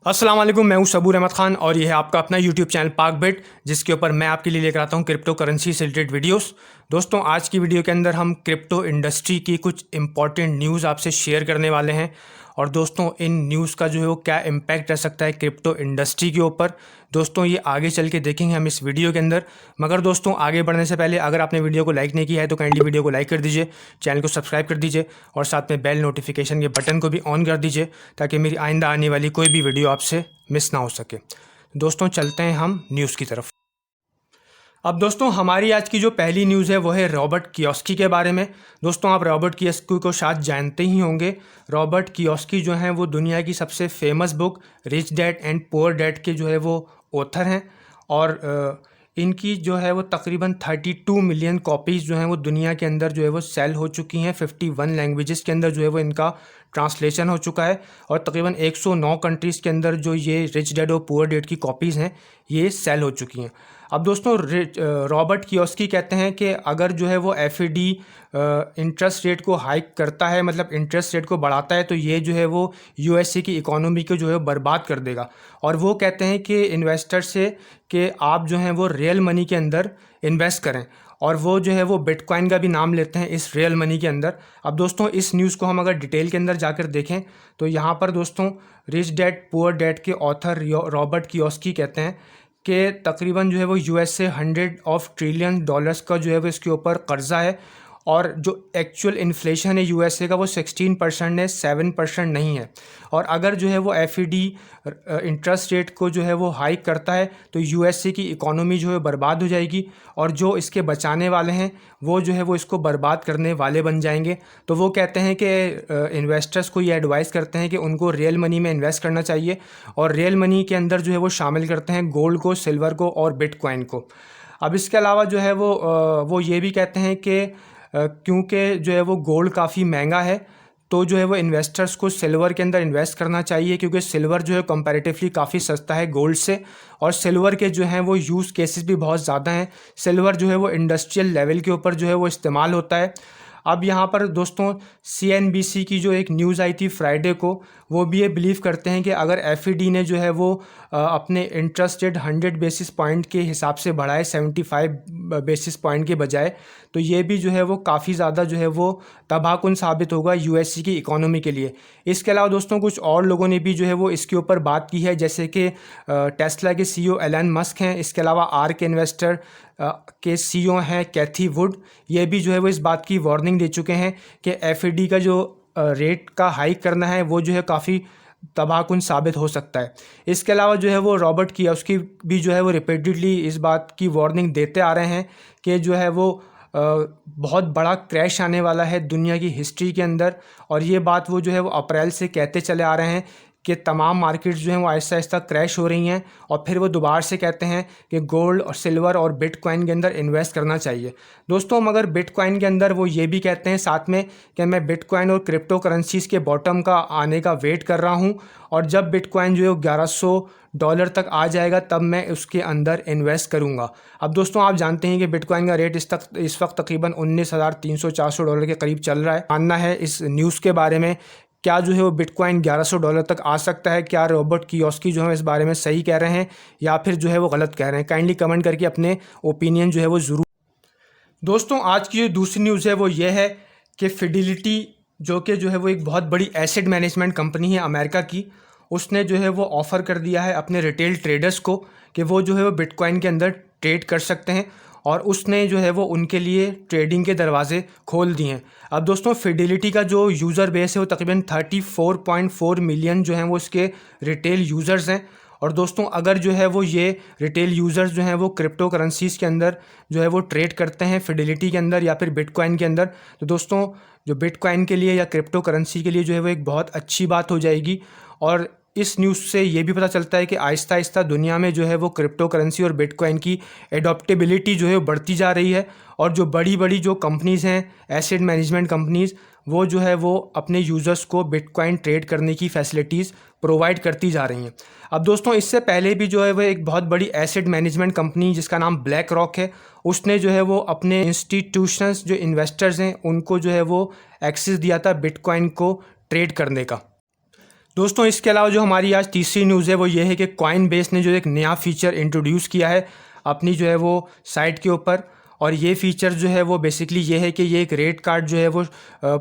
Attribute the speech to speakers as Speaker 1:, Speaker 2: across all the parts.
Speaker 1: अस्सलाम वालेकुम, मैं हूं सबूर अहमद खान और ये है आपका अपना यूट्यूब चैनल पाक बिट, जिसके ऊपर मैं आपके लिए लेकर आता हूं क्रिप्टो करेंसी से रिलेटेड वीडियोस। दोस्तों, आज की वीडियो के अंदर हम क्रिप्टो इंडस्ट्री की कुछ इंपॉर्टेंट न्यूज़ आपसे शेयर करने वाले हैं। और दोस्तों, इन न्यूज़ का जो है वो क्या इम्पैक्ट रह सकता है क्रिप्टो इंडस्ट्री के ऊपर, दोस्तों ये आगे चल के देखेंगे हम इस वीडियो के अंदर। मगर दोस्तों, आगे बढ़ने से पहले अगर आपने वीडियो को लाइक नहीं किया है तो काइंडली वीडियो को लाइक कर दीजिए, चैनल को सब्सक्राइब कर दीजिए और साथ में बेल नोटिफिकेशन के बटन को भी ऑन कर दीजिए ताकि मेरी आइंदा आने वाली कोई भी वीडियो आपसे मिस ना हो सके। दोस्तों, चलते हैं हम न्यूज़ की तरफ। अब दोस्तों, हमारी आज की जो पहली न्यूज़ है वो है रॉबर्ट कियोस्की के बारे में। दोस्तों, आप रॉबर्ट कियोस्की को शायद जानते ही होंगे। रॉबर्ट कियोस्की जो हैं वो दुनिया की सबसे famous book rich dad and poor dad के जो है वो ऑथर हैं। और इनकी जो है वो तकरीबन 32 मिलियन कॉपीज़ जो हैं वो दुनिया के अंदर जो है वो सेल हो चुकी हैं। 51 लैंग्वेजेस के अंदर जो है वो इनका ट्रांसलेशन हो चुका है और तकरीबन 109 कंट्रीज़ के अंदर जो ये रिच डैड और पुअर डैड की कॉपीज़ हैं ये सेल हो चुकी हैं। अब दोस्तों, रॉबर्ट कियोस्की कहते हैं कि अगर जो है वो एफईडी इंटरेस्ट रेट को हाइक करता है, मतलब इंटरेस्ट रेट को बढ़ाता है, तो ये जो है वो यूएसए की इकोनॉमी को जो है बर्बाद कर देगा। और वो कहते हैं कि इन्वेस्टर से कि आप जो हैं वो रियल मनी के अंदर इन्वेस्ट करें, और वो जो है वो बिटकॉइन का भी नाम लेते हैं इस रियल मनी के अंदर। अब दोस्तों, इस न्यूज़ को हम अगर डिटेल के अंदर जाकर देखें तो यहाँ पर दोस्तों रिच डैड पुअर डैड के ऑथर रॉबर्ट कियोस्की कहते हैं कि तकरीबन जो है वो यूएसए $100 ट्रिलियन का जो है वो इसके ऊपर कर्जा है, और जो एक्चुअल इन्फ्लेशन है यूएसए का वो 16% है, 7% नहीं है। और अगर जो है वो एफईडी इंटरेस्ट रेट को जो है वो हाइक करता है तो यूएसए की इकोनॉमी जो है बर्बाद हो जाएगी, और जो इसके बचाने वाले हैं वो जो है वो इसको बर्बाद करने वाले बन जाएंगे। तो वो कहते हैं कि इन्वेस्टर्स को ये एडवाइस करते हैं कि उनको रियल मनी में इन्वेस्ट करना चाहिए, और रियल मनी के अंदर जो है वो शामिल करते हैं गोल्ड को, सिल्वर को और बिटकॉइन को। अब इसके अलावा जो है वो ये भी कहते हैं कि क्योंकि जो है वो गोल्ड काफ़ी महंगा है, तो जो है वो इन्वेस्टर्स को सिल्वर के अंदर इन्वेस्ट करना चाहिए, क्योंकि सिल्वर जो है कंपैरेटिवली काफ़ी सस्ता है गोल्ड से, और सिल्वर के जो हैं वो यूज़ केसेस भी बहुत ज़्यादा हैं। सिल्वर जो है वो इंडस्ट्रियल लेवल के ऊपर जो है वो इस्तेमाल होता है। अब यहाँ पर दोस्तों, सीएनबीसी की जो एक न्यूज़ आई थी फ्राइडे को, वो भी ये बिलीव करते हैं कि अगर एफईडी ने जो है वो अपने इंटरेस्ट रेट 100 बेसिस पॉइंट के हिसाब से बढ़ाए 75 बेसिस पॉइंट के बजाय, तो ये भी जो है वो काफ़ी ज़्यादा जो है वो तबाहकुन साबित होगा यूएसए की इकोनॉमी के लिए। इसके अलावा दोस्तों, कुछ और लोगों ने भी जो है वो इसके ऊपर बात की है, जैसे कि टेस्ला के सीईओ एलन मस्क हैं। इसके अलावा आर्क इन्वेस्टर के सीईओ हैं कैथी वुड। ये भी जो है वो इस बात की वार्निंग दे चुके हैं कि एफईडी का जो रेट का हाइक करना है वो जो है काफ़ी तबाहकुन साबित हो सकता है। इसके अलावा जो है वो रॉबर्ट कियोस्की भी जो है वो रिपीटेडली इस बात की वार्निंग देते आ रहे हैं कि जो है वो बहुत बड़ा क्रैश आने वाला है दुनिया की हिस्ट्री के अंदर। और ये बात वो जो है वो अप्रैल से कहते चले आ रहे हैं कि तमाम मार्केट्स जो हैं वो आहिस्ता आहिस्ता क्रैश हो रही हैं, और फिर वो दोबारा से कहते हैं कि गोल्ड और सिल्वर और बिटकॉइन के अंदर इन्वेस्ट करना चाहिए। दोस्तों, मगर बिटकॉइन के अंदर वो ये भी कहते हैं साथ में कि मैं बिटकॉइन और क्रिप्टो करेंसीज़ के बॉटम का आने का वेट कर रहा हूँ, और जब बिटकॉइन जो है $1100 तक आ जाएगा तब मैं उसके अंदर इन्वेस्ट करूँगा। अब दोस्तों, आप जानते हैं कि बिटकॉइन का रेट इस वक्त तकरीबन $19,300-400 के करीब चल रहा है। जानना है इस न्यूज़ के बारे में, क्या जो है वो बिटकॉइन $1100 तक आ सकता है? क्या रॉबर्ट कियोस्की जो है इस बारे में सही कह रहे हैं या फिर जो है वो गलत कह रहे हैं? काइंडली कमेंट करके अपने ओपिनियन जो है वो ज़रूर। दोस्तों, आज की जो दूसरी न्यूज़ है वो ये है कि फिडिलिटी जो है वो एक बहुत बड़ी एसेट मैनेजमेंट कंपनी है अमेरिका की, उसने जो है वो ऑफ़र कर दिया है अपने रिटेल ट्रेडर्स को कि वो जो है वो बिटकॉइन के अंदर ट्रेड कर सकते हैं, और उसने जो है वो उनके लिए ट्रेडिंग के दरवाजे खोल दिए हैं। अब दोस्तों, फिडिलिटी का जो यूज़र बेस है वो तकरीबन 34.4 मिलियन जो हैं वो इसके रिटेल यूज़र्स हैं। और दोस्तों, अगर जो है वो ये रिटेल यूज़र्स जो हैं वो क्रिप्टो करेंसीज़ के अंदर जो है वो ट्रेड करते हैं फिडिलिटी के अंदर या फिर बिटकॉइन के अंदर, तो दोस्तों जो बिटकॉइन के लिए या क्रिप्टो करेंसी के लिए जो है वो एक बहुत अच्छी बात हो जाएगी। और इस न्यूज़ से ये भी पता चलता है कि आहिस्ता आहिस्ता दुनिया में जो है वो क्रिप्टो करेंसी और बिटकॉइन की एडॉप्टेबिलिटी जो है वो बढ़ती जा रही है, और जो बड़ी बड़ी जो कंपनीज़ हैं एसेट मैनेजमेंट कंपनीज़, वो जो है वो अपने यूज़र्स को बिटकॉइन ट्रेड करने की फैसिलिटीज़ प्रोवाइड करती जा रही हैं। अब दोस्तों, इससे पहले भी जो है वो एक बहुत बड़ी एसेट मैनेजमेंट कंपनी जिसका नाम ब्लैक रॉक है, उसने जो है वो अपने इंस्टीट्यूशंस जो इन्वेस्टर्स हैं उनको जो है वो एक्सेस दिया था बिटकॉइन को ट्रेड करने का। दोस्तों इसके अलावा जो हमारी आज तीसरी न्यूज़ है वो ये है कि कॉइनबेस ने जो एक नया फीचर इंट्रोड्यूस किया है अपनी जो है वो साइट के ऊपर। और ये फीचर जो है वो बेसिकली ये है कि ये एक रेट कार्ड जो है वो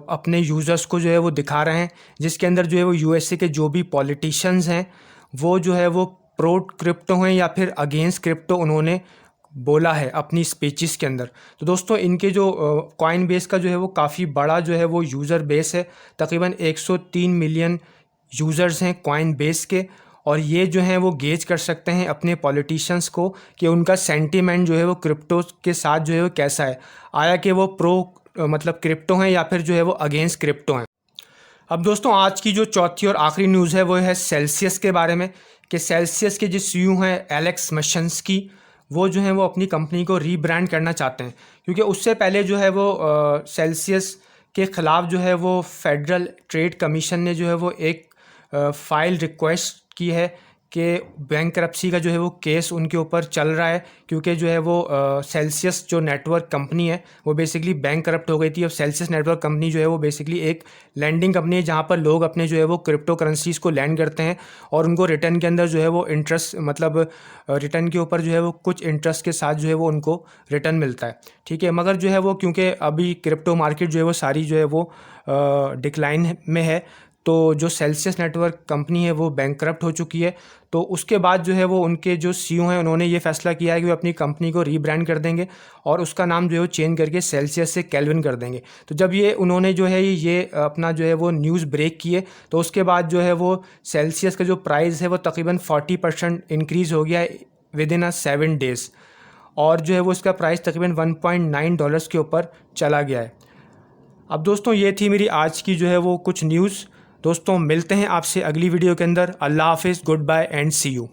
Speaker 1: अपने यूज़र्स को जो है वो दिखा रहे हैं, जिसके अंदर जो है वो यूएसए के जो भी पॉलिटिशियंस हैं वो जो है वो प्रो क्रिप्टो हैं या फिर अगेंस्ट क्रिप्टो उन्होंने बोला है अपनी स्पीचेस के अंदर। तो दोस्तों इनके जो कॉइनबेस का जो है वो काफ़ी बड़ा जो है वो यूज़र बेस है, तकरीबन 103 मिलियन यूज़र्स हैं कॉइनबेस के। और ये जो हैं वो गेज कर सकते हैं अपने पॉलिटिशियंस को कि उनका सेंटीमेंट जो है वो क्रिप्टो के साथ जो है वो कैसा है, आया कि वो प्रो मतलब क्रिप्टो हैं या फिर जो है वो अगेंस्ट क्रिप्टो हैं। अब दोस्तों आज की जो चौथी और आखिरी न्यूज़ है वो है सेल्सियस के बारे में कि सेल्सियस के जो सीईओ हैं एलेक्स मशंस्की, वो जो हैं वो अपनी कंपनी को रीब्रांड करना चाहते हैं, क्योंकि उससे पहले जो है वो सेल्सियस के ख़िलाफ़ जो है वो फेडरल ट्रेड कमीशन ने जो है वो एक फ़ाइल रिक्वेस्ट की है कि बैंकरप्सी का जो है वो केस उनके ऊपर चल रहा है, क्योंकि जो है वो सेल्सियस जो नेटवर्क कंपनी है वो बेसिकली बैंकरप्ट हो गई थी। अब सेल्सियस नेटवर्क कंपनी जो है वो बेसिकली एक लैंडिंग कंपनी है जहाँ पर लोग अपने जो है वो क्रिप्टो करेंसीज़ को लैंड करते हैं और उनको रिटर्न के अंदर जो है वो इंटरेस्ट मतलब रिटर्न के ऊपर जो है वो कुछ इंटरेस्ट के साथ जो है वो उनको रिटर्न मिलता है। ठीक है, मगर जो है वो क्योंकि अभी क्रिप्टो मार्केट जो है वो सारी जो है वो डिक्लाइन में है, तो जो सेल्सियस नेटवर्क कंपनी है वो बैंकरप्ट हो चुकी है। तो उसके बाद जो है वो उनके जो सीईओ हैं उन्होंने ये फैसला किया है कि वो अपनी कंपनी को रीब्रांड कर देंगे और उसका नाम जो है वो चेंज करके सेल्सियस से केल्विन कर देंगे। तो जब ये उन्होंने जो है ये अपना जो है वो न्यूज़ ब्रेक किए, तो उसके बाद जो है वो सेल्सियस का जो प्राइस है वो तकरीबन 40% इंक्रीज़ हो गया है विदिन 7 डेज़, और जो है वो इसका प्राइस तकरीबन $1.9 के ऊपर चला गया है। अब दोस्तों ये थी मेरी आज की जो है वो कुछ न्यूज़। दोस्तों मिलते हैं आपसे अगली वीडियो के अंदर। अल्लाह हाफिज़, good bye and see you.